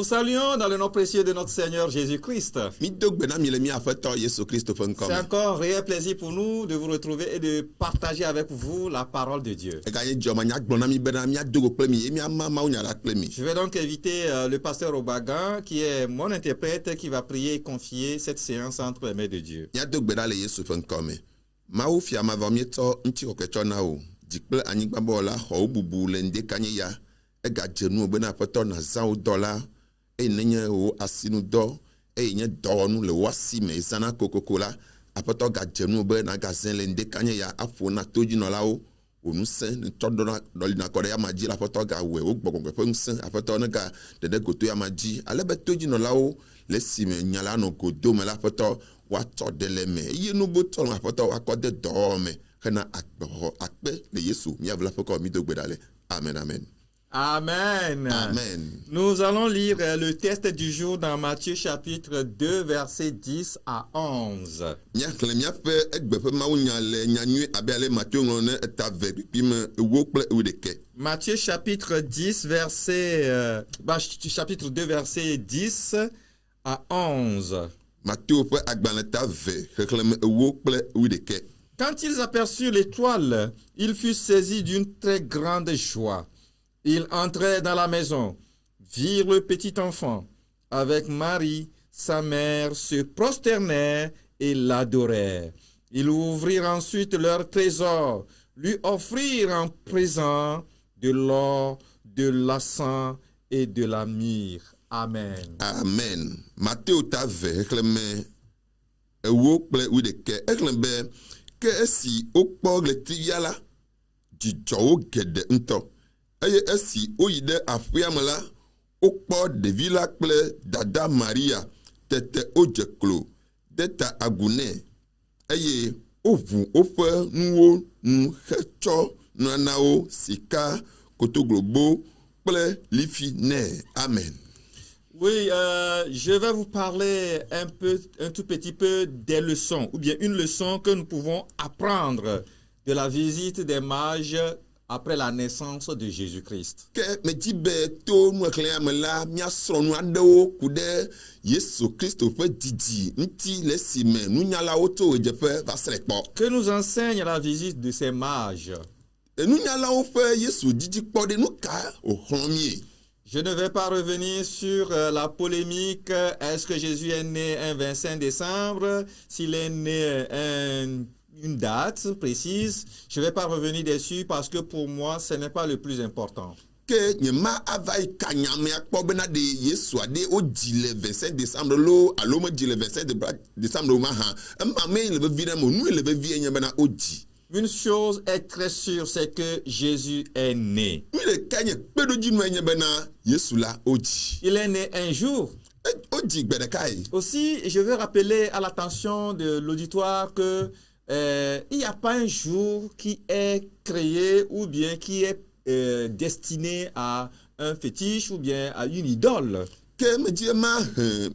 vous saluons dans le nom précieux de notre Seigneur Jésus-Christ. C'est encore un réel plaisir pour nous de vous retrouver et de partager avec vous la parole de Dieu. Je vais donc inviter le pasteur Obagan, qui est mon interprète, qui va prier et confier cette séance entre les mains de Dieu. Egadzenu bena aƒetɔ na zãwo dɔ la eye nenye wo asinudɔ eye nye dɔwɔnu le woasi me zãna kokoko la aƒetɔ gadzenu be na gazẽ le ŋdekanye ya aƒo na todzinɔlawo wo ŋusẽ tɔ ɖɔlina kɔ ɖe yama dzi la aƒetɔ gawɔe wo gbɔgbɔgbe ƒe ŋusẽ aƒetɔ ne ga ɖeɖe goto yama dzi ale be todzinɔlawo le esime nya la nɔ godo me la aƒetɔ woatɔ ɖe le me eye nubotɔ la aƒetɔ woakɔ de dɔwɔwɔ me hena akpexɔ akpe le Yesu miavu la ƒe kɔ mi do gbe ɖa le amen amen. Amen. Amen. Nous allons lire le texte du jour dans Matthieu chapitre 2 versets 10 à 11. Matthieu chapitre 10 chapitre 2 versets 10 à 11. Quand ils aperçurent l'étoile, ils furent saisis d'une très grande joie. Ils entrèrent dans la maison, virent le petit enfant. Avec Marie, sa mère, se prosternèrent et l'adorèrent. Ils ouvrirent ensuite leur trésor, lui offrirent en présent de l'or, de l'encens et de la myrrhe. Amen. Amen. Matthieu tave ekleme ewo kple udeke ekleme ke esi okpɔ ɣletia la dzidzɔwo geɖe ŋutɔ. Eye esi oyi ɖe aƒea me la, okpɔ ɖevi la kple dada Maria, tete odze klo, de ta agu nɛ, eye oʋu woƒe nuwo nu hetsɔ nunanawo, sika, kotoglobo kple lifi nɛ. Amen. Oui, je vais vous parler un tout petit peu des leçons, ou bien une leçon que nous pouvons apprendre de la visite des mages après la naissance de Jésus-Christ. Que nous enseigne la visite de ces mages? Je ne vais pas revenir sur la polémique. Est-ce que Jésus est né un 25 décembre? S'il est né une date précise, je ne vais pas revenir dessus parce que pour moi, ce n'est pas le plus important. Que nyema avai kanyamea kpɔbena de Yesu ade odzi le 25 décembre lo alo me dzi le 25 décembre ma ha emame le vevi na mo nu le vevi enye bena odzi. Une chose est très sûre, c'est que Jésus est né. Nu le kanye kpedoji nu enye bena Yesu la odzi. Il est né un jour. Odzi gbe ɖeka yi. Aussi, je veux rappeler à l'attention de l'auditoire que il n'y a pas un jour qui est créé ou bien qui est destiné à un fétiche ou bien à une idole. Que me dit ma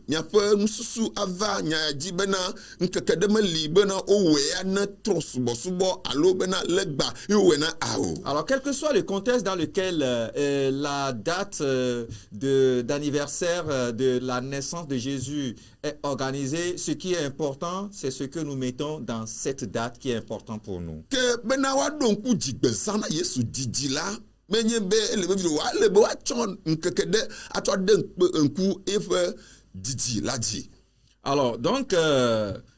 miaƒe nususu ava nyaji bena nkeke de meli bena owe ana trosubo alo bena legba iwe na ao. Alors quel que soit le contexte dans lequel la date d'anniversaire de la naissance de Jésus est organisée, ce qui est important, c'est ce que nous mettons dans cette date qui est important pour nous. Que bena wa don ku jigbe sana Yesu didi la menye be ele be wa le be wa chon nkeke de ato de nku efe didi la di. Alors donc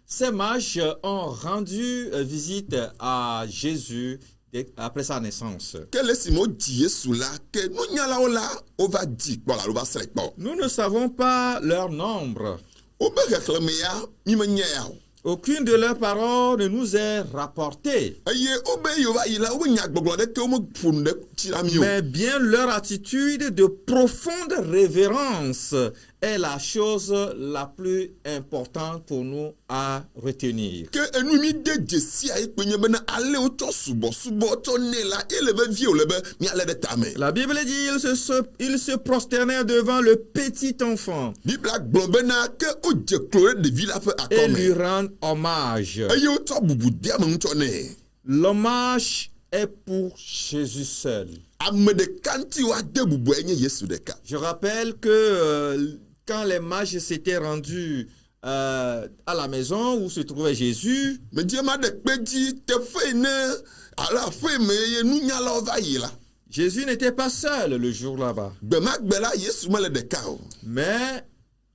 ces mages ont rendu visite à Jésus après sa naissance. Nous ne savons pas leur nombre. Aucune de leurs paroles ne nous est rapportée. Mais bien leur attitude de profonde révérence est la chose la plus importante pour nous à retenir. La Bible dit ils se prosternèrent devant le petit enfant et lui rendent hommage. L'hommage est pour Jésus seul. ame ɖeka ŋuti woade bubu enye Yesu ɖeka. Je rappelle que quand les mages s'étaient rendus à la maison où se trouvait Jésus, Mediema ɖe kpe dzi teƒe ne alo aƒe me ye nunyalawo va yi la. Jésus n'était pas seul le jour là-bas. Gbe ma gbe la Yesu mele ɖeka o. Mais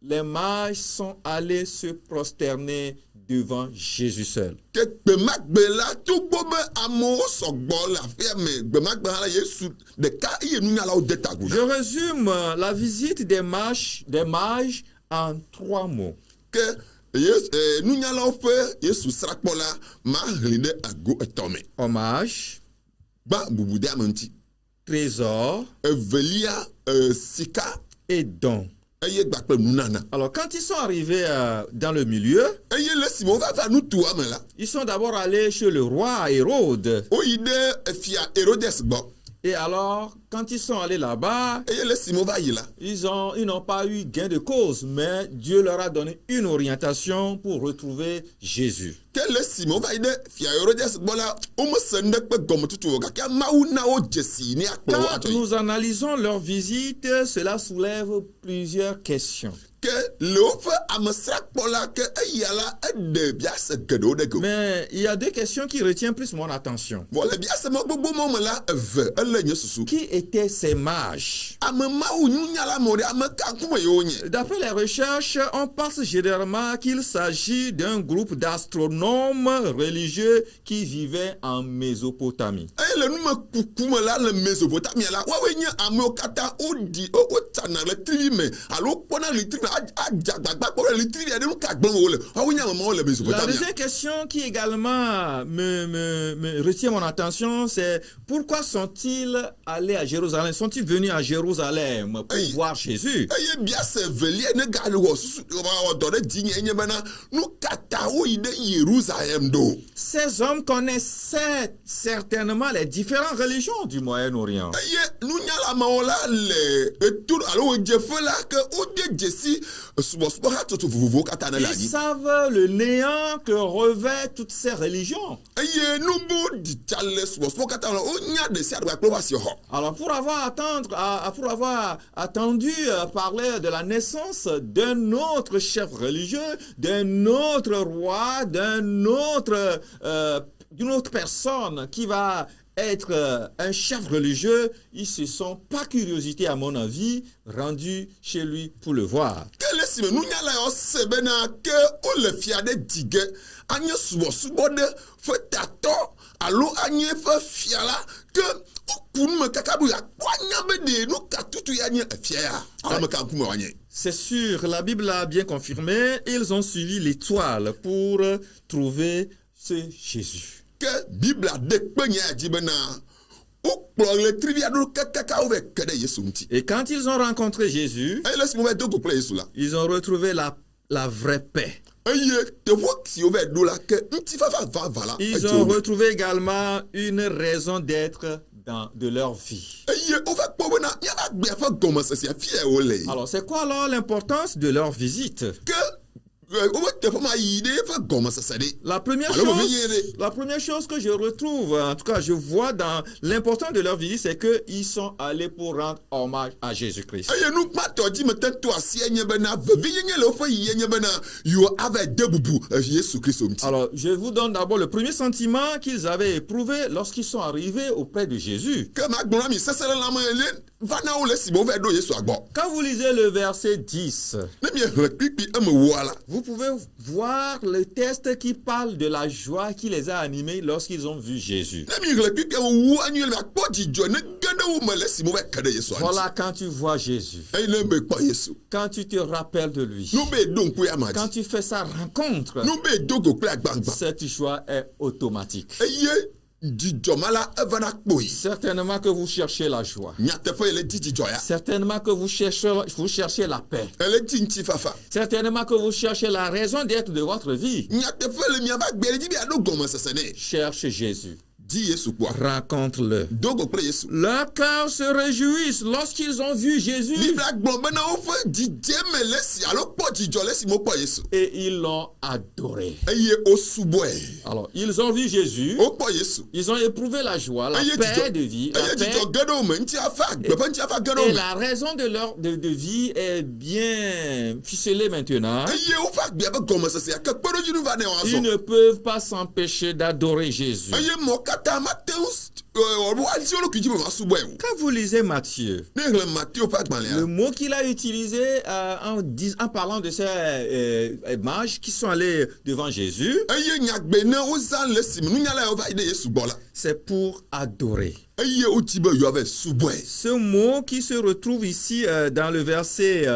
les mages sont allés se prosterner devant Jésus seul. Ke gbe ma gbe la togbo be amewo sɔgbɔ le aƒea me gbe ma gbe hã la Yesu ɖeka eye nunyalawo de tago Je na. résume la visite des mages en 3 mots. Ke nunyalawo ƒe Yesu srakpɔ la ma hlẽ ɖe ago etɔ̃ me. Hommage, Gba bubu de ame ŋuti. trésor Evelia sika et don. eye gba kple nunana. Alors quand ils sont arrivés dans le milieu, Eye le si me wova va nutua me la. ils sont d'abord allés chez le roi Hérode. Woyi ɖe fia Hérodès gbɔ. Et alors, quand ils sont allés là-bas, Eye le si me va yi la. ils n'ont pas eu gain de cause, mais Dieu leur a donné une orientation pour retrouver Jésus. Ke le si me va yi ɖe fia Hérodès gbɔ la, womese nu ɖe kpe gɔmetutu o gake Mawu na wo dzesi ne akplɔ wo Quand atsɔ yi. nous analysons leur visite, cela soulève plusieurs questions. Ke le woƒe amesrakpɔ la ke eya la eɖe biase geɖewo ɖe go. Mais il y a 2 questions qui retiennent plus mon attention. Vɔ le biase ma gbogbo ma me la eve ele nye susu. Qui étaient ces mages? Ame Mawu nunyala me ɖe ame ka ŋkume yewo nye. D'après les recherches, on pense généralement qu'il s'agit d'un groupe d'astronomes religieux qui vivaient en Mésopotamie. Eye le nume kuku me la le Mesopotamia la woawoe nye amewo katã wotsana le trivi me alo kpɔna le trivi adzagbagba kpɔ le trivi aɖe nu ka gblɔm wole woawoe nye ame mawo le La Mesopotamia. deuxième question qui également me retient mon attention, c'est pourquoi sont-ils allés à Jérusalem? Sont-ils venus à Jérusalem pour Hey. voir Jésus? Eye biase velia ne gali wɔ susu wɔ dɔ ɖe dzi nye enye bena nu katã woyi ɖe Yerusalem ɖo. Ces hommes connaissaient certainement les différentes religions du Moyen-Orient. Eye nunyala mawo la le eto alo wodzeƒe la ke wode dzesi subɔsubɔ hatsotso vovovowo katã ne le Ils anyi. savent le néant que revêtent toutes ces religions. Eye nu bo dzitsa le subɔsubɔ katã la wonya ɖe sia ɖe kple woasi xɔ. Alors pour avoir attendu parler de la naissance d'un autre chef religieux, d'un autre roi, d'une autre personne qui va être un chef religieux, ils se sont, par curiosité à mon avis, rendus chez lui pour le voir. Ke le si me nunyala yawo se bena ke wole fia ɖe di ge anye subɔsubɔ ɖe ƒe tatɔ alo anye ƒe fia la ke woku nu me kaka be akpɔ anya be ɖe nu ka tutu ya nye efia ya ame ka ŋkume wanye. C'est sûr, la Bible a bien confirmé, ils ont suivi l'étoile pour trouver ce Jésus. Ke Biblia de kpe nya ya dzi bena wokplɔ le trivia ɖo kakaka wo va ke ɖe Yesu ŋuti. Et quand ils ont rencontré Jésus, Eye le si me va do go kple Yesu la. ils ont retrouvé la vraie paix. Eye teƒe si wo va ɖo la ke ŋutifafa vava la Ils edze ont wo me. retrouvé également une raison d'être de leur vie. Eye wova kpɔ bena miava gbea ƒe gɔmesese afia wole yi. Alors, c'est quoi alors l'importance de leur visite? Ke wobe teƒe ma yi ɖe ƒe gɔmesese ɖe. La première chose que je retrouve, en tout cas je vois dans l'importance de leur visite, c'est qu'ils sont allés pour rendre hommage à Jésus-Christ. Eye nu gbãtɔ dzi me te to asi enye bena veviyenye le woƒe yi enye bena yewo ava de bubu Yesu Kristo ŋuti. Alors, je vous donne d'abord le premier sentiment qu'ils avaient éprouvé lorsqu'ils sont arrivés auprès de Jésus. Ke magblɔ na mi sese le lãme le va na wo le si me wo va ɖo Yesua gbɔ. Quand vous lisez le verset 10, Ne miehle kpikpi emewoa la. vous pouvez voir le texte qui parle de la joie qui les a animés lorsqu'ils ont vu Jésus. Ne miehle kpikpi emewoa nyuie le akpɔ dzidzɔ ne ge ɖe wo me le si me wo va ke ɖe Yesua ŋuti. Voilà quand tu vois Jésus, Eye ne be kpɔ Yesu. quand tu te rappelles de lui, Nu be eɖo ŋku ya ma quand dzi. tu fais sa rencontre, Nu be edo go kple agbagba. cette joie est automatique. Eye dzidzɔ ma la evana kpoyi. Certainement que vous cherchez la joie. Nyateƒe ele di dzidzɔ ya. Certainement que vous cherchez la paix. Ele di ŋutifafa. Certainement que vous cherchez la raison d'être de votre vie. Nyateƒe le miava gbea le dzi be aɖo gɔmesese nɛ. Cherche Jésus. di yesu kpɔa rencontre-le. dogo kple yesu Leurs cœurs se réjouissent lorsqu'ils ont vu Jésus biblia gblɔ bena woƒe dzidzeme le esi alo kpɔ dzidzɔ le esi wokpɔ yesu et ils l'ont adoré. eye wosubɔe Alors, ils ont vu Jésus, wokpɔ yesu ils ont éprouvé la joie, la eye paix de vie, la eye paix. dzidzɔ ge ɖe wo me ŋuti afa gbeƒe ŋuti afa ge ɖe wo Et me la raison de leur de vie est bien ficelée maintenant. eye woƒe agbia be gɔmesesea ke kpeɖodzinu va nɛ Ils woazɔ ne peuvent pas s'empêcher d'adorer Jésus. eye mɔ katã mate woasi wo ɖokui dzi be woasubɔe o Quand vous lisez Matthieu, ne xlẽ Matthieu ƒe le agbalẽa mot qu'il a utilisé en parlant de ces mages qui sont allés devant Jésus, eye nyagbe ne wozã le esime nunyala yawo va yi ɖe yesu gbɔ la c'est pour adorer. eye wodi be yewoava subɔe Ce mot qui se retrouve ici dans le verset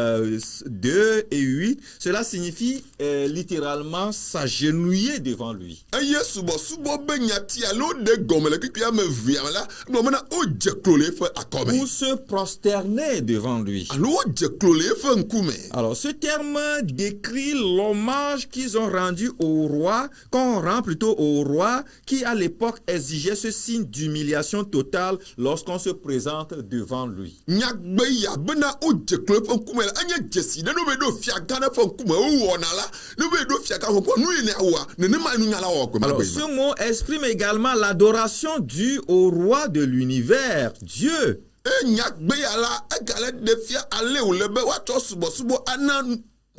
2 et 8, cela signifie littéralement s'agenouiller devant lui. eye subɔsubɔ be nyati alo ɖe gɔme le kpikpi ame evea me la gblɔ bena wodze klo le eƒe akɔme Ou se prosterner devant lui. alo wodze klo le eƒe ŋkume Alors, ce terme décrit l'hommage qu'ils ont rendu au roi, qu'on rend plutôt au roi, qui à l'époque exigeait ce signe d'humiliation totale lorsqu'on se présente devant lui. nyagbe ya bena wodze klo eƒe ŋkume la enye dzesi ɖe ne be ɖo fia gã ɖe ƒe ŋkume wowɔna la ne be ɖo fia gã ƒe ŋkume nu yi ne awɔa nenema nunyala wɔ gbe Alors, magbe ce mot exprime également l'adoration due au roi de l'univers, Dieu. e nyagbe ya la egale ɖe fia ale wòle be woatsɔ subɔsubɔ ana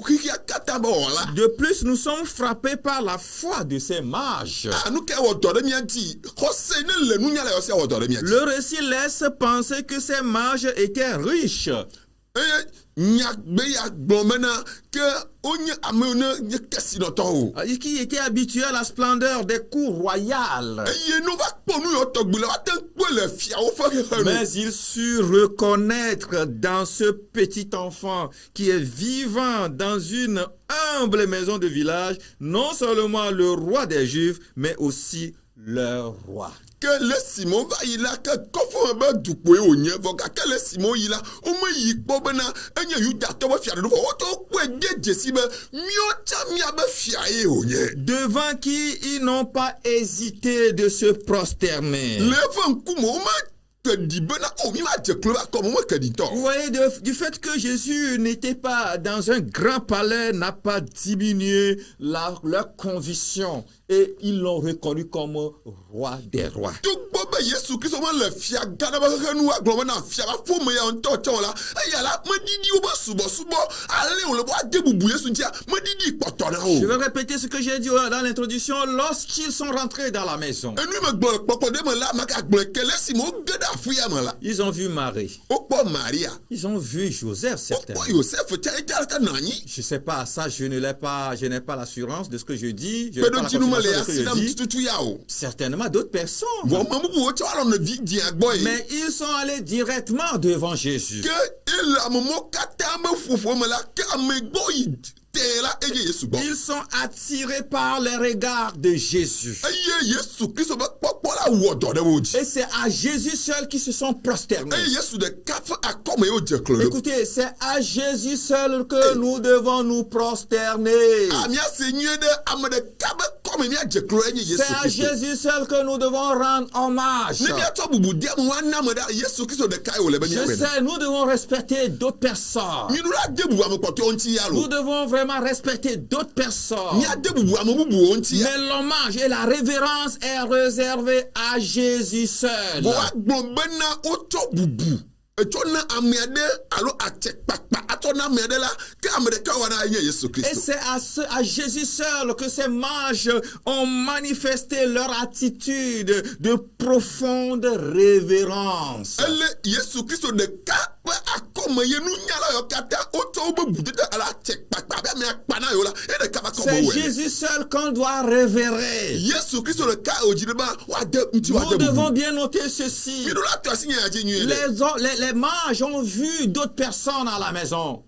xixia katã be wɔla De plus, nous sommes frappés par la foi de ces mages. nu ke wɔ dɔ ɖe mía ŋuti xɔse ne le nunyala yawo sia wɔ dɔ ɖe mía ŋuti Le récit laisse penser que ces mages étaient riches. eye nyagbe ya gblɔ mena ke wonye amewo ne nye kesinɔtɔwo Qui étaient habitués à la splendeur des cours royales. eye ne va kpɔ nu yawo tɔgbi le woate ŋu kpɔe le fiawo ƒe xexe nu Mais ils surent reconnaître dans ce petit enfant qui est vivant dans une humble maison de village, non seulement le roi des Juifs, mais aussi leur roi. ke le simon va yi la ke kɔfɔ me be dukpoe wònye vɔ gake le simon yi la womeyi kpɔ bena enye yudatɔ be fiaɖoɖo vɔ wotsɔ kpɔe de dzesi be míɔtsa míabe fia ye wònye Devant qui ils n'ont pas hésité de se prosterner. le eƒe ŋkume womekeɖi bena o mi va dze klo va kɔme womekeɖi tɔ Vous voyez, du fait que Jésus n'était pas dans un grand palais, n'a pas diminué leur conviction. Et ils l'ont reconnu comme roi des rois. togbɔ be yesu kristu mele fia gã ɖe be xexe nu agblɔ bena fia va ƒome ya ŋutɔ tsɔ la eya la medidi wobe subɔsubɔ ale wòle be woade bubu yesu ŋutia medidi kpɔtɔ na Je o vais répéter ce que j'ai dit dans l'introduction. Lorsqu'ils sont rentrés dans la maison, enu me gblɔ le kpɔkpɔ ɖe me la magagblɔe ke le esime woge ɖe aƒea me la ils ont vu Marie. wokpɔ maria Ils ont vu Joseph, wokpɔ certainement. yosef tsa ete aleke nɔ anyi Je sais pas, ça je n'ai pas l'assurance de ce que je dis. Je n'ai pas la kpeɖoŋutinu mele confirmation de ce asi que nam je dis. tututu ya o Certainement d'autres personnes. vɔ ame bubuwo tsɛ woalɔ ne vi dia gbɔ yi Mais ils sont allés directement devant Jésus. ke ele amewo katã be ƒoƒo me la ke ame gbɔ yi tee la eye yesu gbɔ Ils sont attirés par les regards de Jésus. eye yesu kristu be kpɔkpɔ la wɔ dɔ ɖe wo dzi Et c'est à Jésus seul qu'ils se sont prosternés. eye yesu ɖeka ƒe akɔme ye wodze klo ɖo Écoutez, c'est à Jésus seul que nous devons nous prosterner. miase nyuie ɖe ame ɖeka be kɔme míadze klo enye yesu C'est à kristu Jésus seul que nous devons rendre hommage. ne míatsɔ bubu de ame woana me ɖa yesu kristu ɖeka ye wòle be Je míawɔe na sais, nous devons respecter d'autres personnes. míenu la de bubu ame kpɔtɔewo ŋuti ya Nous lo devons vraiment respecter d'autres personnes. míade bubu ame bubuwo ŋuti ya Mais l'hommage et la révérence est réservé à Jésus seul. vɔ woagblɔ bena wotsɔ bubu etsɔ na ame aɖe alo atsekpakpa atsɔ na ame aɖe la ke ame ɖeka wɔna enye yesu Et kristu c'est à Jésus seul que ces mages ont manifesté leur attitude de profonde révérence. ele yesu kristu ɖeka ƒe akɔme ye nunyala yawo katã wotsɔ wobe budede ala atsekpakpa be ame akpa na yewo la ye ɖeka va C'est kɔme wɔe Jésus seul qu'on doit révérer. yesu kristu ɖeka wòdzi ɖe ba woade ŋuti Nous woade devons bubu bien noter ceci. míeɖo la to asi nye ya dzi nyuie ɖe Les mages ont vu d'autres personnes à la maison.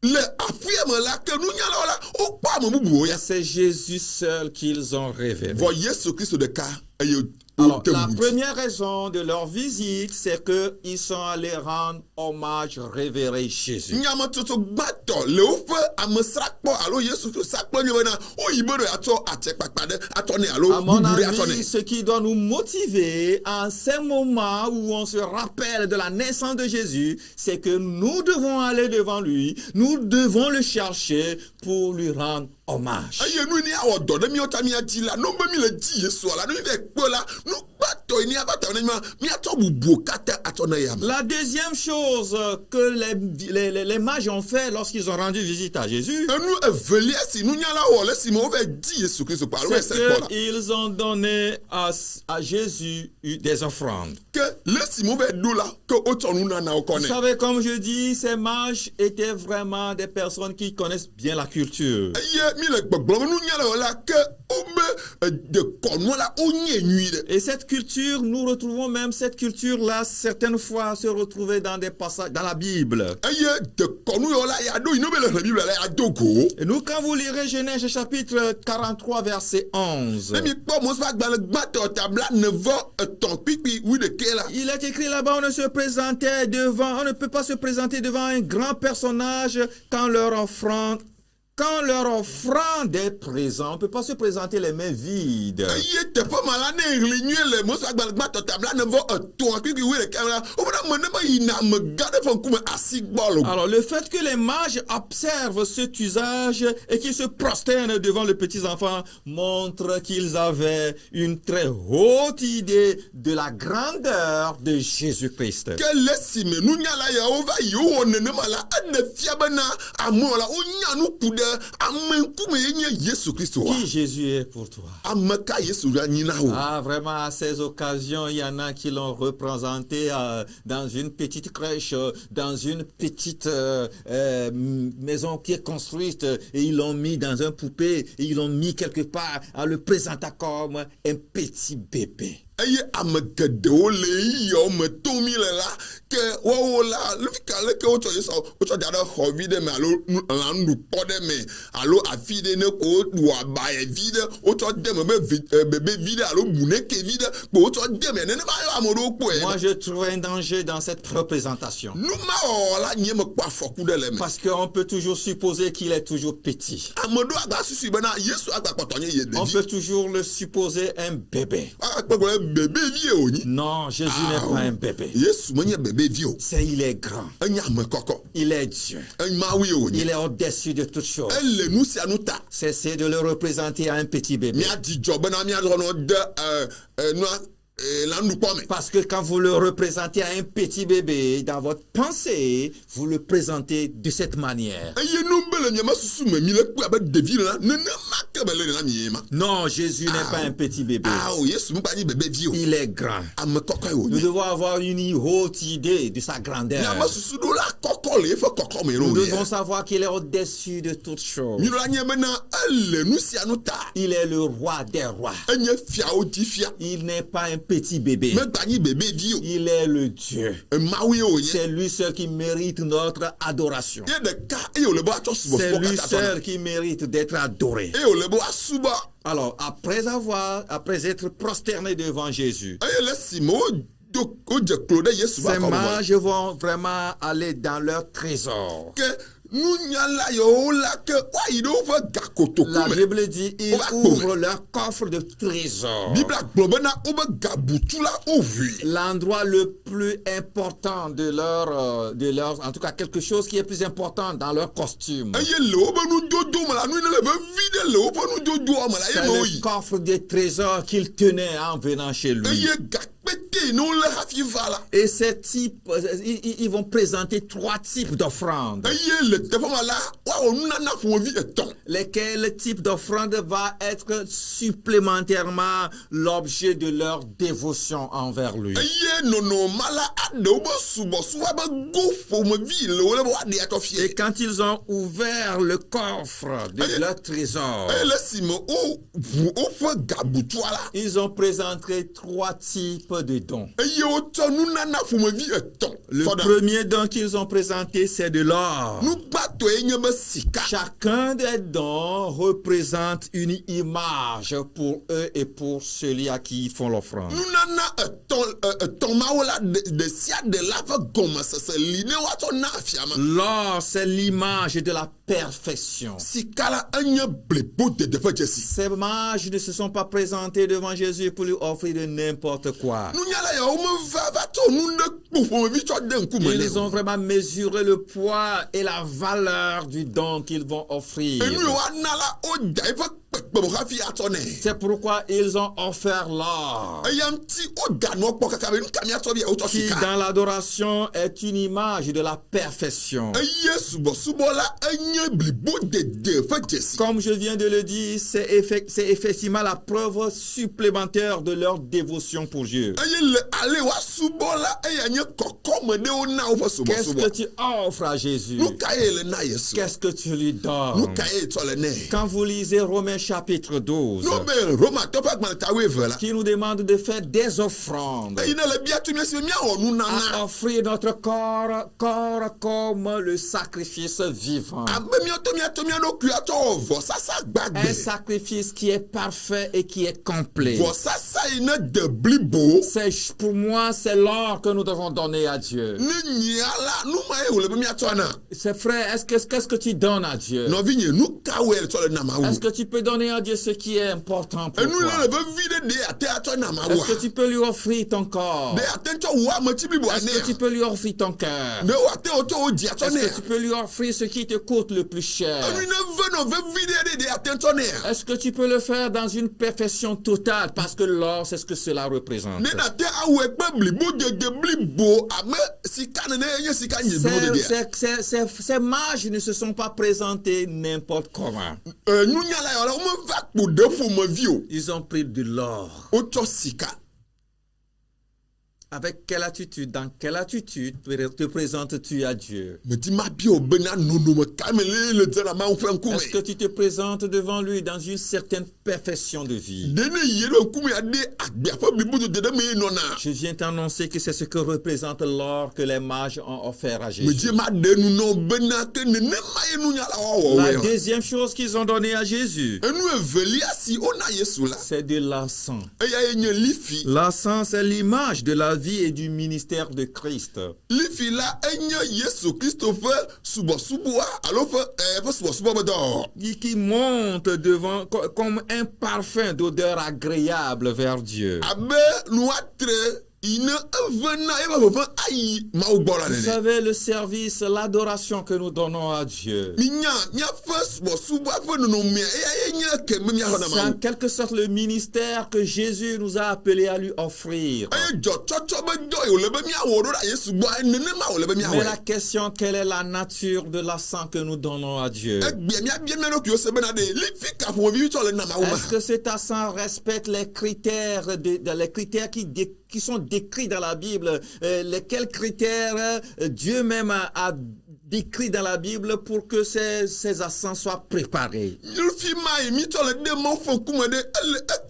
le aƒea me la ke nunyalawo la wokpɔ ame bubuwo Et ya c'est Jésus seul qu'ils ont révéré. vɔ yesu kristu ɖeka eye Alors, wote la mu. première raison de leur visite, c'est qu'ils sont allés rendre hommage, révérer Jésus. Nyamatoto gbãtɔ le woƒe amesrakpɔ alo Yesu Kristo sakpɔ nye bena woyibe ɖe atsɔ atsɛkpakpa ɖe atɔ nɛ alo À mon bubu ɖe atɔ avis, nɛ. ce qui doit nous motiver en ces moments où on se rappelle de la naissance de Jésus, c'est que nous devons aller devant lui, nous devons le chercher pour lui rendre hommage. Eye nu ni awɔ dɔ ɖe míawo ta míadzi la, no be mi le dzi Yesua la, ne mi va kpe la, nu gbãtɔ yi ni ava ta ne míatsɔ bubuwo katã atɔ ne yame. La deuxième chose que les mages ont fait lorsqu'ils ont rendu visite à Jésus, Enu evelia si nunyala wɔ le si me wova di Yesu Kristo kpa alo ese kpɔ la. c'est qu'ils ont donné à Jésus des offrandes. Ke le si me wova ɖo la, ke wotsɔ nunanawo kɔ Vous nɛ. savez, comme je dis, ces mages étaient vraiment des personnes qui connaissent bien la culture. Eye mi le gbɔgblɔm nunyala wɔ la ke wome dekɔnua la wonye nyui ɖe. Et cette culture, nous retrouvons même cette culture-là, certaines fois, se retrouver dans des passages, dans la Bible. Eye dekɔnu yɔ la ya ɖo yi ne be le xlẽ Bible la ya do go. Et nous, quand vous lirez Genèse chapitre 43, verset 11, Ne mi kpɔ Mose ƒe agbalẽ gbãtɔ tabla 9:3 kpikpi 11 la. il est écrit là-bas, on ne peut pas se présenter devant un grand personnage quand leur offrande est présente. On ne peut pas se présenter les mains vides. Eye teƒe ma la ne ɣli nyuie le Mose ƒe agbalẽ gbãtɔ tabla 9:3 kpikpi 11 la. Wobena me ne me yina ame gã ɖe ƒe ŋkume asi gbɔ lo. Alors, le fait que les mages observent cet usage et qu'ils se prosternent devant les petits-enfants montre qu'ils avaient une très haute idée de la grandeur de Jésus-Christ. Ke le si me nunyala yawo va yi wowɔ nenema la, eɖe fia bena amewo la wonya nuku ɖe ame ŋkume ye nye Yesu Kristo wa. Qui Jésus est pour toi? Ame ka Yesu la nyi na wo. Ah, vraiment, à ces occasions, il y en a qui l'ont représenté dans une petite crèche, dans une petite maison qui est construite, et ils l'ont mis dans un poupée, et ils l'ont mis quelque part en le présentant comme un petit bébé. Eye ame geɖewo le yiyɔ me tom mi le la, ke woawo la lefika leke wotsɔ Yesu wotsɔ da ɖe xɔ vi ɖe me alo lãnuɖukpɔ ɖe me alo afi ɖe ne ko woɖu abayɛ vi ɖe wotsɔ de me be bebe vi ɖe alo buneke vi ɖe ko wotsɔ de me nenema yɔ ame ɖewo kpɔe. Moi, je trouve un danger dans cette représentation. Nu ma wɔwɔ la nye me kpɔ afɔku ɖe le me. Parce qu'on peut toujours supposer qu'il est toujours petit. Ame ɖewo agba susu bena Yesu agba kpɔtɔ nye ye On ɖevi. peut toujours le supposer un bébé. Agba kpɔtɔ bebe vi ye wonyi. Non, Jésus n'est pas un bébé. Yesu menye bebe vi o. Il est grand. Enye ame kɔkɔ. Il est Dieu. Mawu ye wonyi. Il est au-dessus de toutes choses. Ele nu sia nu ta. Cessez de le représenter à un petit bébé. Miadzidzɔ bena miadrɔ no de nua lãnuɖukpɔ me. Parce que quand vous le représentez à un petit bébé, dans votre pensée, vous le présentez de cette manière. Eye nu be le miama susu me mi le kpe abe ɖevi le la nenema ke be le na mi ye ma. Non, Jésus n'est pas un petit bébé. O Yesu mugba nyi bebe vi o. Il est grand. Ame kɔkɔ ye Nous wonye. devons avoir une haute idée de sa grandeur. Miama susu ɖo la kɔkɔ le eƒe kɔkɔ me Nous ɖo devons ye. savoir qu'il est au-dessus de toutes choses. Mi ɖo la nye bena ele nu sia nu ta. Il est le roi des rois. Enye fiawo dzi fia. Il n'est pas un petit bébé. Megba nyi bebe vi o. Il est le Dieu. Mawu ye wonye. C'est lui seul qui mérite notre adoration. Ye ɖeka eye wòle be atsɔ C'est subɔsubɔ lui katã tɔ seul qui mérite d'être adoré. eye wòle be asubɔ. Alors, après être prosterné devant Jésus, Eye le si me wodze klo ɖe Yesu ƒe ces akɔme. mages vont vraiment aller dans leur trésor. Ke nunyala yawo la ke woayi ɖe woƒe gakotoku La me. Bible dit, ils ouvrent leur coffre de trésor. Bibla gblɔ bena wobe gabutu la wovui. L'endroit le plus important de leur, en tout cas quelque chose qui est plus important dans leur costume. Eye le wobe nudodo me la nu yi ne le vevi ɖe le woƒe nudodoa me la ye C'est me le woyi. coffre des trésors qu'ils tenaient en venant chez lui. Eye gakpete yi ne wolé hafi va la. Et ces types, ils vont présenter 3 types d'offrandes. Eye le teƒe ma la woawɔ nunana ƒomevi 3. Lesquels types d'offrandes va être supplémentairement l'objet de leur dévotion envers lui. Eye nɔnɔma la aɖe wobe subɔsubɔ abe go ƒomevi le wole be woaɖe atɔ Et fie. quand ils ont ouvert le coffre de leur trésor, Eye le si me woʋu woƒe gabutua la. ils ont présenté 3 types de dons. eye wotsɔ nunana ƒomevi etɔ̃ Le tsɔ ɖa. premier don qu'ils ont présenté, c'est de l'or. Nugbãtɔe nye be sika. Chacun des dons représente une image pour eux et pour celui à qui ils font l'offrande. Nunana etɔ̃ mawo la de sia de la ƒe gɔmesese li ne woatsɔ na afiame. L'or, c'est l'image de la perfection. Sika la enye blibo dede ƒe dzesi. Ces mages ne se sont pas présentés devant Jésus pour lui offrir de n'importe quoi. Nunyala yawo va tsɔ nu ne kpo ƒomevi tsɔ de ŋkume Ils ont nɛ. vraiment mesuré le poids et la valeur du don qu'ils vont offrir. Enu yiwo ana la woda eƒe kpekpeme hafi atsɔ nɛ. C'est pourquoi ils ont offert l'or, Eya ŋuti woda nua kpɔ kaka be nu ka miatsɔ bia wotsɔ qui sika. dans l'adoration est une image de la perfection. Eye subɔsubɔ la enye blibo dede ƒe dzesi. Comme je viens de le dire, c'est effectivement la preuve supplémentaire de leur dévotion pour Dieu. Eye le ale wa subɔ la eya nye kɔkɔme ɖe wo na woƒe Qu'est-ce que subɔsubɔ. tu offres à Jésus? Nu ka ye le na Yesu? Qu'est-ce que tu lui Nu donnes? ka ye tsɔ le nɛ? Quand vous lisez Romains chapitre 12, No be Romatɔ ƒe agbalẽ ta weve la. qui nous demande de faire des offrandes, Eyi ne le bia tu mia si be miawɔ nunana. à offrir notre corps comme le sacrifice vivant. Abe miato mia ɖokui atsɔ wɔ vɔsasa Un gbagbe. sacrifice qui est parfait et qui est complet. Vɔsasa yi ne de blibo. Pour moi, c'est l'or que nous devons donner à Dieu. Ne nyia la nu ma ye wòle be miatsɔ na. C'est frère, qu'est-ce que tu donnes à Dieu? Nɔvi nye nu ka wo tsɔ le na Mawu. Est-ce que tu peux donner à Dieu ce qui est important pour Enu le toi? le be vi ɖe de ate atsɔ na Mawu. Est-ce que tu peux lui offrir ton corps? De ate tsɔ wo ametsi blibo Est-ce que tu anea. peux lui offrir ton cœur? De wo ate wotsɔ wo dzi atsɔ Est-ce nea. que tu peux lui offrir ce qui te coûte le plus cher? Enu ne ve no vevi ɖe de ate tsɔ nea. Est-ce que tu peux le faire dans une perfection totale? Parce que l'or, c'est ce que cela représente. Ne nate awɔe kpe blibo dede blibo ame sika nene enye sika nye blibo dedea. Ces mages ne se sont pas présentés n'importe comment. Nunyala yawo la womeva kpo ɖe ƒomevi o. Ils ont pris de l'or. Wotsɔ sika. Avec quelle attitude, dans quelle attitude te présentes-tu à Dieu? Medi ma bia o bena nonome ka me le dzena Mawu ƒe Est-ce que ŋkume. tu te présentes devant lui dans une certaine perfection de vie? De ne yi ɖe ŋkume ade agbea ƒe blibo dede ɖe me ye nɔna. Je viens t'annoncer que c'est ce que représente l'or que les mages ont offert à Jésus. Medie ma ɖe nu nɔ bena ke nenema ye nunyala wɔwɔ La wɔe. deuxième chose qu'ils ont donnée à Jésus, Enu evelia si wona Yesu la. c'est de l'encens. Eya ye nye lifi. L'encens, c'est l'image de la vie et du ministère de Christ. Lifi la enye Yesu Kristo ƒe subɔsubɔa alo ƒe subɔsubɔ be dɔ. Qui monte devant comme un parfum d'odeur agréable vers Dieu. Abe nuatre yi ne evena ebe ƒeƒe ayi Mawu gbɔ la Vous nene. savez, le service, l'adoration que nous donnons à Dieu, Minya miaƒe subɔsubɔa ƒe nonomea eya ye nye keme miaxɔ na c'est en Mawu. quelque sorte le ministère que Jésus nous a appelé à lui offrir. Eye dzɔtsɔtsɔ be dɔ yi wòle be miawɔ ɖo ɖe Yesu gbɔ nenema wòle be Mais la miawɔe. question, quelle est la nature de l'encens que nous donnons à Dieu? Egbea miabia mia ɖokuiwo se bena ɖe lifi ka ƒomevi tsɔ le na Mawu ma. Est-ce que cet encens respecte les critères, les critères qui sont décrits dans la Bible? Lesquels critères Dieu même a décrit dans la Bible pour que ces encens soient préparés? Lifi ma yi mi tsɔ le de Mawu ƒe ŋkume ɖe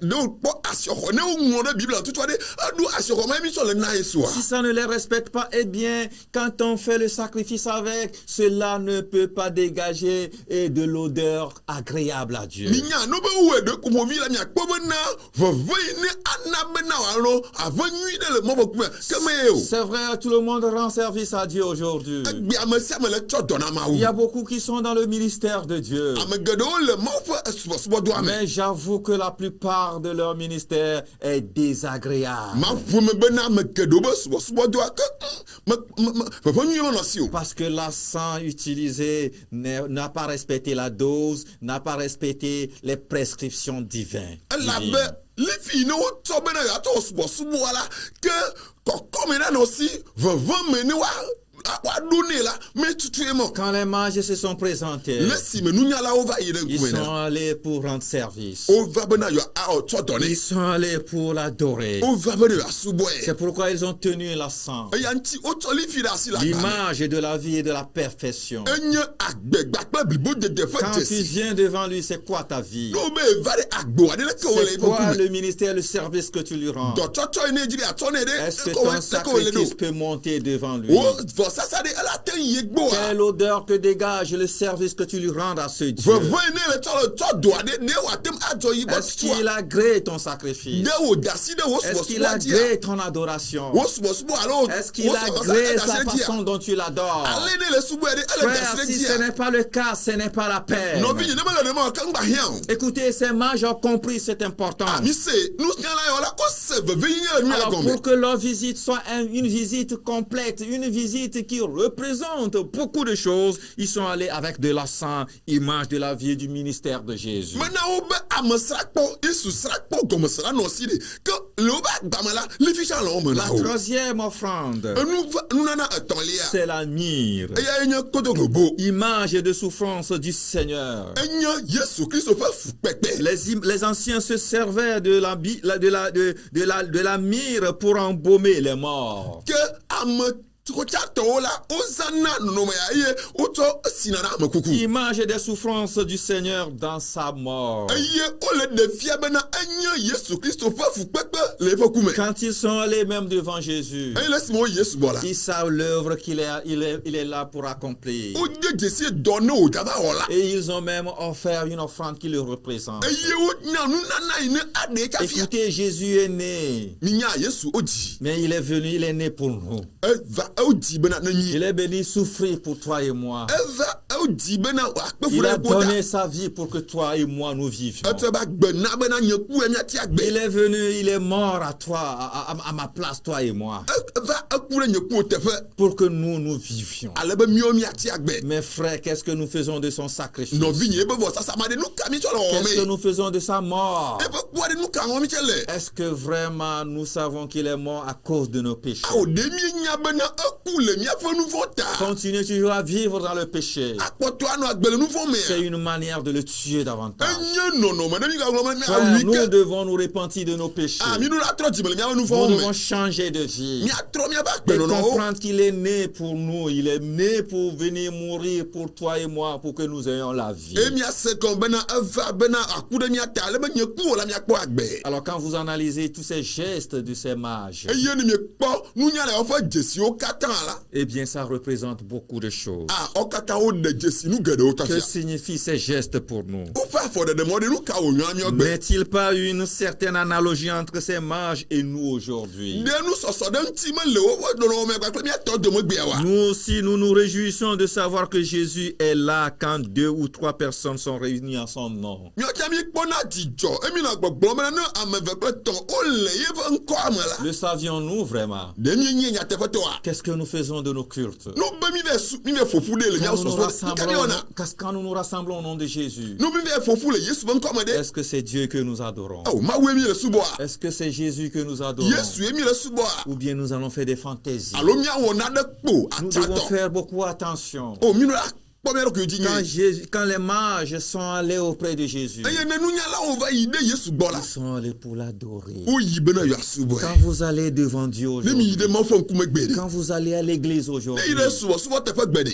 ne wokpɔ asiɔxɔ ne woŋlɔ ɖe Biblia tutua ɖe eɖo asiɔxɔ ma ye mi tsɔ le na Yesua. Si ça ne les respecte pas, eh bien, quand on fait le sacrifice avec, cela ne peut pas dégager de l'odeur agréable à Dieu. Minya no be wɔ ɖe ƒomevi la miakpɔ bena veve yi ne ana bena wòalɔ ave nyui ɖe le mɔ ƒe ŋkume ke me ye o. C'est vrai, tout le monde rend service à Dieu aujourd'hui. Egbea ame sia ame le tsɔ dɔ na Mawu. Il y a beaucoup qui sont dans le ministère de Dieu. Ame geɖewo le Mawu ƒe subɔsubɔdoa me. Mais j'avoue que la plupart de leur ministère est désagréable. Ma ƒo me bena ame geɖewo be subɔsubɔdoa ke ƒeƒe nyui menɔ si o. Parce que l'encens utilisé n'a pas respecté la dose, n'a pas respecté les prescriptions divines. Elabe lifi yi ne wotsɔ bena yeatsɔ wɔ subɔsubɔa la ke kɔkɔme na nɔ si veve me ne wa donné là mais tout est mort. Quand les mages se sont présentés, Laisse mais nous n'y allons va y ils sont allés pour rendre service. on va bena yo toi donner. Ils sont allés pour l'adorer. On va bena yo suboy. C'est pourquoi ils ont tenu l'encens, Et anti otoli fidasi la. l'image de la vie et de la perfection. Enye agbegba pa bibo de Quand tu Jesse. viens devant lui, c'est quoi ta vie? No be vale agbo ade le ko le C'est bo quoi kume. le ministère, le service que tu lui rends? Do chocho ene jiri atone de Est-ce que ko ton le do. sacrifice peut monter devant lui? O vo sasa de ala ten yegbo a. Quelle odeur que dégage le service que tu lui rends à ce Dieu? Vo ene le to do ade ne wa tem ajo yi bo Est-ce qu'il agrée ton sacrifice? de o dasi de wo Est-ce subo qu'il subo dia. agrée ton adoration? Wo subo alors. Est-ce qu'il agrée la façon dont tu l'adores? Ale ne le subo ade ale Frère, dasi si ce dia. n'est pas le cas, ce n'est pas la peine. No bi ne me le ma kan ba hian. Écoutez, ces mages ont compris cette importance. Mi se nous nya la yo la ko se ve yin nu Alors, agombe. pour que leur visite soit une visite complète, une visite qui représente beaucoup de choses, ils sont allés avec de l'encens, image de la vie et du ministère de Jésus. Maintenant, on va amasrakpo, isu srakpo, comme ça, non, si, que le bas bamala, les fiches à l'homme, La là. troisième offrande, Nous n'en a attend, Léa. c'est la myrrhe, Et il y a un côté de beau. image de souffrance du Seigneur. Et il y a Jésus Christ, pas fou, pépé. Les anciens se servaient de la myrrhe pour embaumer les morts. Que am Trochato la, Osana, non, mais aïe, auto, sinana, me coucou. Et Image des souffrances du Seigneur dans sa mort. il y a au de fiabena, et Jésus Christ, pas fou, pépé, les beaucoup, mais. Quand ils sont allés même devant Jésus, Et laisse-moi Jésus, voilà. ils savent l'œuvre qu'il est là pour accomplir. Au Dieu, j'essaie de donner au Java, voilà. Et ils ont même offert une offrande qui le représente. Et il y a nous n'en a une adé, café. Écoutez, Jésus est né, Minya Jésus, Odi. mais il est venu, il est né pour nous. Va Odi, bena, nani. Il est venu souffrir pour toi et moi. Va Odi, bena, Il a donné sa vie pour que toi et moi nous vivions. Il est venu, il est mort à toi, à ma place, toi et moi, pour que nous vivions. Mes frères, qu'est-ce que nous faisons de son sacrifice? Qu'est-ce que nous faisons de sa mort? Est-ce que vraiment nous savons qu'il est mort à cause de nos péchés? Continuez toujours à vivre dans le péché. C'est une manière de le tuer davantage. Frère, nous devons nous repentir de nos péchés. Nous devons changer de vie. Et comprendre qu'il est né pour nous. Il est né pour venir mourir pour toi et moi, pour que nous ayons la vie. Alors quand vous analysez tous ces gestes de ces mages, eh bien ça représente beaucoup de choses. Que signifient ces gestes pour nous? N'est-il pas une certaine analogie entre ces mages et nous aujourd'hui? Nous aussi, nous nous réjouissons de savoir que Jésus est là quand 2 ou 3 personnes sont réunies en son nom. Le savions-nous vraiment? Qu'est-ce que nous faisons de nos cultes? Quand nous nous rassemblons au nom de Jésus, est-ce que c'est Dieu que nous adorons? Est-ce que c'est Jésus que nous adorons? Ou bien nous allons faire des fantaisies? Nous devons faire beaucoup attention. Quand les mages sont allés auprès de Jésus, ils sont allés pour l'adorer. Quand vous allez devant Dieu aujourd'hui, quand vous allez à l'église aujourd'hui,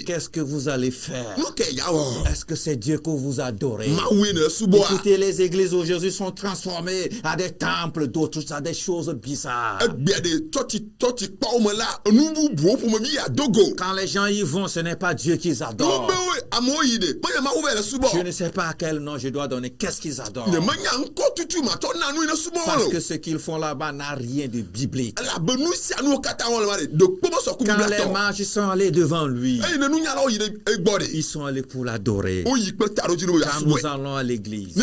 qu'est-ce que vous allez faire? Est-ce que c'est Dieu que vous adorez? Écoutez, les églises aujourd'hui sont transformées à des temples, d'autres à des choses bizarres. Quand les gens y vont, ce n'est pas Dieu qu'ils adorent. Je ne sais pas à quel nom je dois donner. Qu'est-ce qu'ils adorent? Parce que ce qu'ils font là-bas n'a rien de biblique. Quand les mages sont allés devant lui, ils sont allés pour l'adorer. Quand nous allons à l'église,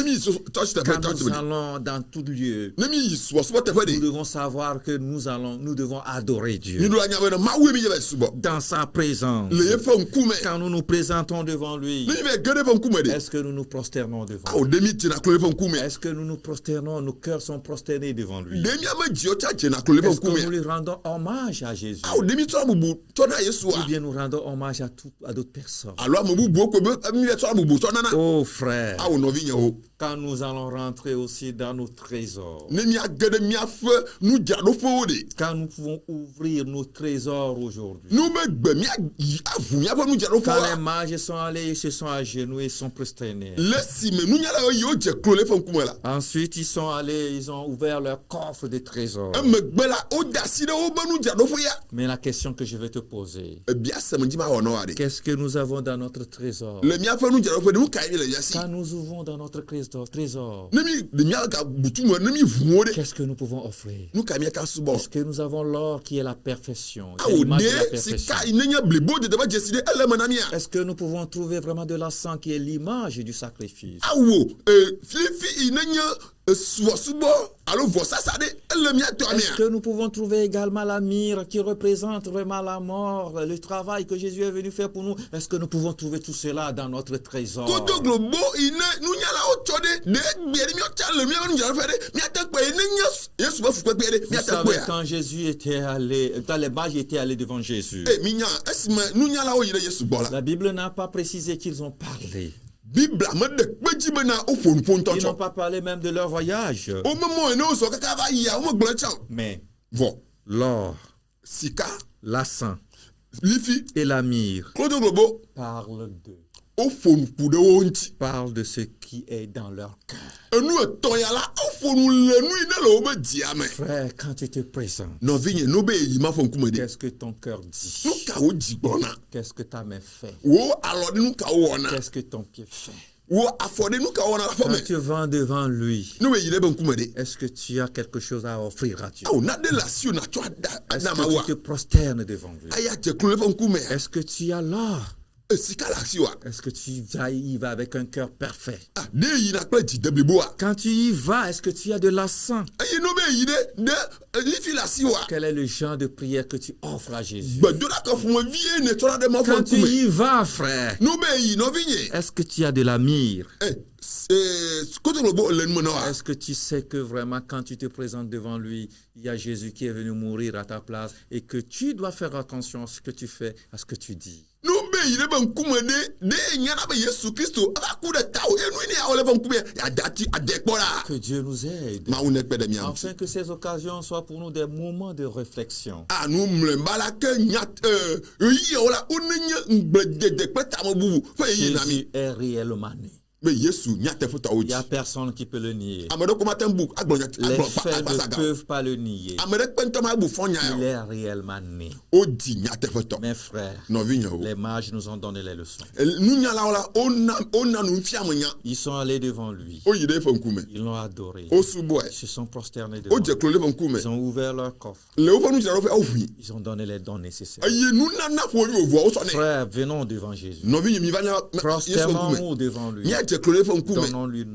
quand nous allons dans tout lieu, nous devons savoir que nous devons adorer Dieu dans sa présence. Quand nous nous présentons devant devant lui? Nous va gade fon kume de. Est-ce que nous nous prosternons devant Ah o lui? demi tina klole fon kume. Est-ce que nous nous prosternons, nos cœurs sont prosternés devant lui? Demi ama jio cha jena klole fon Est-ce que nous kume. lui rendons hommage à Jésus? Ah o demi to amubu to na Yesu Ou a. bien nous rendons hommage à d'autres personnes? Alors amubu bo ko be mi to amubu to nana. Oh frère, Ah o no vi nyawo. quand nous allons rentrer aussi dans nos trésors, Ne mi agade mi afa nu jado fo de. quand nous pouvons ouvrir nos trésors aujourd'hui, Nu me gbe mi avu mi afa nu jado fo. quand les mages sont allés, ils se sont agenouillés, ils sont prosternés. Le si me nu nyala yo je klole fon kume la. Ensuite, ils sont allés, ils ont ouvert leur coffre de trésors. Me gbe la o dasi de o ba nu jado fo ya. Mais la question que je vais te poser, Bia se me di ma ono ade. qu'est-ce que nous avons dans notre trésor? Le mi afa nu jado fo de nu kai le yasi. Quand nous ouvrons dans notre trésor, Nemi de mi aga butu mo nemi vuo de. qu'est-ce que nous pouvons offrir? Nu kai mi ka subo. Est-ce que nous avons l'or qui est la perfection? Ah C'est o l'image de la de si perfection. ka inenya blebo de ba jeside ele manamia. Est-ce que nous pouvons trouver vraiment de l'encens qui est l'image du sacrifice? Awo fifi inenya subo alo vosa sa de ele mi ato Est-ce amia. que nous pouvons trouver également la myrrhe qui représente vraiment la mort, le travail que Jésus est venu faire pour nous? Est-ce que nous pouvons trouver tout cela dans notre trésor? Koto globo ine nu nyala o chode de gbe mi o cha le mi o njara fe de mi ata pe inenya Yesu ba fu pe de mi Vous ata savez, pe. quand Jésus était allé, quand les mages étaient allés devant Jésus, Mi nya esima nu nyala o yire Yesu bola. la Bible n'a pas précisé qu'ils ont parlé. Bible me de peji be na o fon Ils n'ont tonto. pas parlé même de leur voyage. O mo ene o so kaka va ya o mo gbon chan. Mais Vo l'or, sika l'encens lifi et la myrrhe koto globo parlent d'eux, o fon pu de o nti. parlent de ce qui est dans leur cœur. Enu eton ya la o fon le nu ine le o be dia me. Frère, quand tu te présentes, No vigne no be yi ma fon kume de. qu'est-ce que ton cœur dit? Nu ka o ji gbona. Qu'est-ce que ta main fait? Wo alo de nu ka o wona. Qu'est-ce que ton pied fait? Wo afode nu ka wona la fo me. Quand tu vas devant lui, Nu be yi de ben kume de. est-ce que tu as quelque chose à offrir à Dieu? Ah na de la sio na to Est-ce na ma wa. que tu te prosternes devant lui? Aya je klole fon kume. Est-ce que tu as l'or? Sika la sio. Est-ce que tu y vas avec un cœur parfait? Ah de yi na kle ji de blebo a. Quand tu y vas, est-ce que tu as de l'encens? Ayi no be yi de lifi la sio a. Quel est le genre de prière que tu offres à Jésus? Gbedo la ka fun vie ne to la de ma Quand fon tu kume. y vas, frère, No be yi no vigne. est-ce que tu as de la myrrhe? Koto globo le nu na. Est-ce que tu sais que vraiment quand tu te présentes devant lui, il y a Jésus qui est venu mourir à ta place et que tu dois faire attention à ce que tu fais, à ce que tu dis? No be yi de ben kume de nyana be Yesu Kristo aba ku de tawo enu ni a ole ben kume ya dati adekpora. Que Dieu nous aide, Ma une pe de mi am. afin que ces occasions soient pour nous des moments de réflexion. Ah nous mle mbala ke nyat yi ola onenye ngbe de pe tamo bubu. Fe yi na mi. Jésus est réellement né. Be Yesu nyate fo tawo Il n'y ji. a personne qui peut le nier. Amado ko maten bu agbon nyat Les agbon faits pa ne saga. peuvent pas le nier. Amade pento ma bu fon Il nya yo. est réellement né. O di nyate fo to. Mes frères, No vinya o. les mages nous ont donné les leçons. Nu nya la ola ona nu fiam nya. Ils sont allés devant lui. O yi de fo nkume. Ils l'ont adoré. O subo e. Ils se sont prosternés O devant je lui. klole fo nkume. Ils ont ouvert leur coffre. Le o fo nu jaro fe o hui. Ils ont donné les dons nécessaires. Aye nu na na fo ri o vo o so ne. Frères, venons devant Jésus. No vinya mi va nya Yesu nkume. Prosternons-nous devant lui. Nya je klole fo nkume. Donnons-lui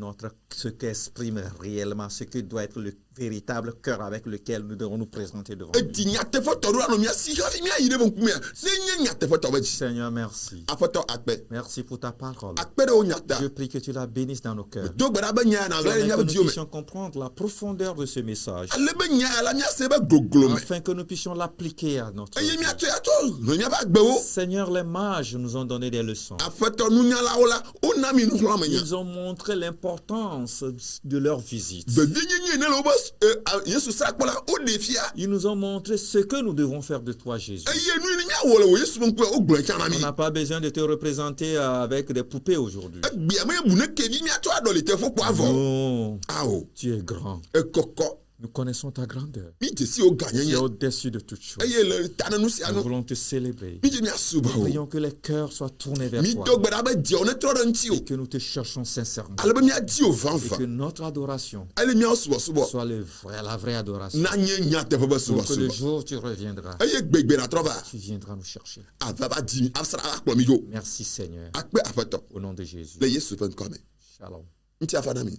ce qu'exprime réellement, ce que doit être le véritable cœur avec lequel nous devons nous présenter devant E lui. di nyate fo to ro no mi asi ha fi mi ayi de fo nkume. Ne nye nyate fo to ba ji. Seigneur, merci. Afoto akpe. Merci pour ta parole. Akpe de o nyata. Je prie que tu la bénisses dans nos cœurs. Do gbara ba nya na Afin nya que ba nous di o me. puissions comprendre la profondeur de ce message, Ale be nya la mi ase ba goglo me. afin que nous puissions l'appliquer à notre Aye mi vie. ato ya to. No nya ba gbe o. Seigneur, les mages nous ont donné des leçons. Afoto nu nya la ola. O na mi nu so ma nya. Ils ont montré l'importance de leur visite. Be di nye ne lo ba Yesu sa kpola o de fia. Ils nous ont montré ce que nous devons faire de toi, Jésus. Aye nu ni nya wo le wo Yesu nkume o glo cha na mi. On n'a pas besoin de te représenter avec des poupées aujourd'hui. Bia me bu ne ke vi mi ato adolite fo kwa vo. Non, Awo. tu es grand. E koko. Nous connaissons ta grandeur. Mi je si o Tu es ganya. au-dessus de toutes choses. Aye le tana nu si Nous anu. voulons te célébrer. Mi je mi asuba o. Prions que les cœurs soient tournés vers Mi toi. do gbara ba je o ne tro do nti o. Et que nous te cherchons sincèrement. Ale be mi adi o van Et va. que notre adoration Ale mi asuba subo. soit la vraie adoration. Na nye nya te fo ba suba Pour que le suba. jour où tu reviendras, Aye gbegbe na trova. tu viendras nous chercher. Ava ba di mi afsara akpo mi yo. Merci Seigneur. Akpe afoto. Au nom de Jésus. Le Yesu pen kome. Shalom. Nti afana mi.